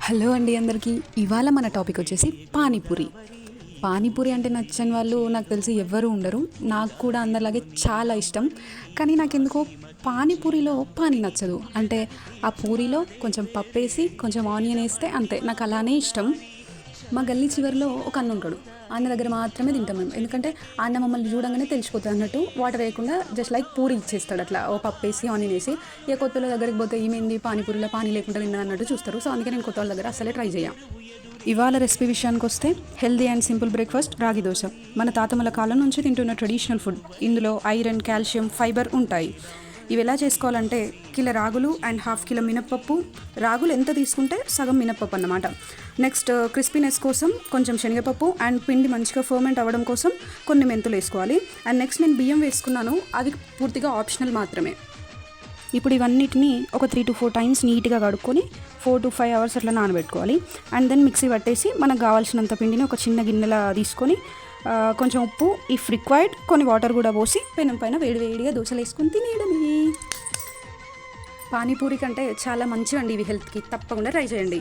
Hello అండి అందరికీ. ఇవాళ మన టాపిక్ వచ్చేసి పానీపూరి. పానీపూరి అంటే నచ్చని వాళ్ళు నాకు తెలిసి ఎవ్వరూ ఉండరు. నాకు కూడా అందరిలాగే చాలా ఇష్టం. కానీ నాకెందుకో పానీపూరిలో పానీ నచ్చదు. అంటే ఆ పూరిలో కొంచెం పప్పేసి కొంచెం ఆనియన్ వేస్తే అంతే, నాకు అలానే ఇష్టం. మా గల్లీ చివరిలో ఒక అన్న ఉంటాడు. ఆ అన్న దగ్గర మాత్రమే తింటాం మేము. ఎందుకంటే ఆ అన్న మమ్మల్ని చూడంగానే తెలిసిపోతుంది అన్నట్టు, వాటర్ వేయకుండా జస్ట్ లైక్ పూరి ఇచ్చేస్తాడు అట్లా, ఓ పప్పు వేసి ఆనియన్ వేసి. ఇక కొత్త వాళ్ళ దగ్గరికి పోతే ఏమైంది పానీపూరిలో పానీ లేకుండా తిన్నా అన్నట్టు చూస్తారు. సో అందుకే నేను కొత్త వాళ్ళ దగ్గర అసలే ట్రై చేయం. ఇవాళ రెసిపీ విషయానికి వస్తే హెల్దీ అండ్ సింపుల్ బ్రేక్ఫాస్ట్ రాగి దోశ. మన తాతమ్మల కాలం నుంచి తింటున్న ట్రెడిషనల్ ఫుడ్. ఇందులో ఐరన్, కాల్షియం, ఫైబర్ ఉంటాయి. ఇవి ఎలా చేసుకోవాలంటే కిలో రాగులు అండ్ హాఫ్ కిలో మినప్పప్పు. రాగులు ఎంత తీసుకుంటే సగం మినప్పప్పు అన్నమాట. నెక్స్ట్ క్రిస్పీనెస్ కోసం కొంచెం శనగపప్పు అండ్ పిండి మంచిగా ఫర్మెంట్ అవ్వడం కోసం కొన్ని మెంతులు వేసుకోవాలి. అండ్ నెక్స్ట్ నేను బియ్యం వేసుకున్నాను, అది పూర్తిగా ఆప్షనల్ మాత్రమే. ఇప్పుడు ఇవన్నిటిని ఒక 3 to 4 టైమ్స్ నీట్గా కడుక్కొని 4 to 5 అవర్స్ అట్లా నానబెట్టుకోవాలి. అండ్ దెన్ మిక్సీ పట్టేసి మనకు కావాల్సినంత పిండిని ఒక చిన్న గిన్నెలా తీసుకొని కొంచెం ఉప్పు, ఇఫ్ రిక్వైర్డ్ కొన్ని వాటర్ కూడా పోసి పెనం పైన వేడివేడిగా దోశలు వేసుకొని తినేయడమే. పానీపూరి కంటే చాలా మంచివండి ఇవి హెల్త్కి, తప్పకుండా ట్రై చేయండి.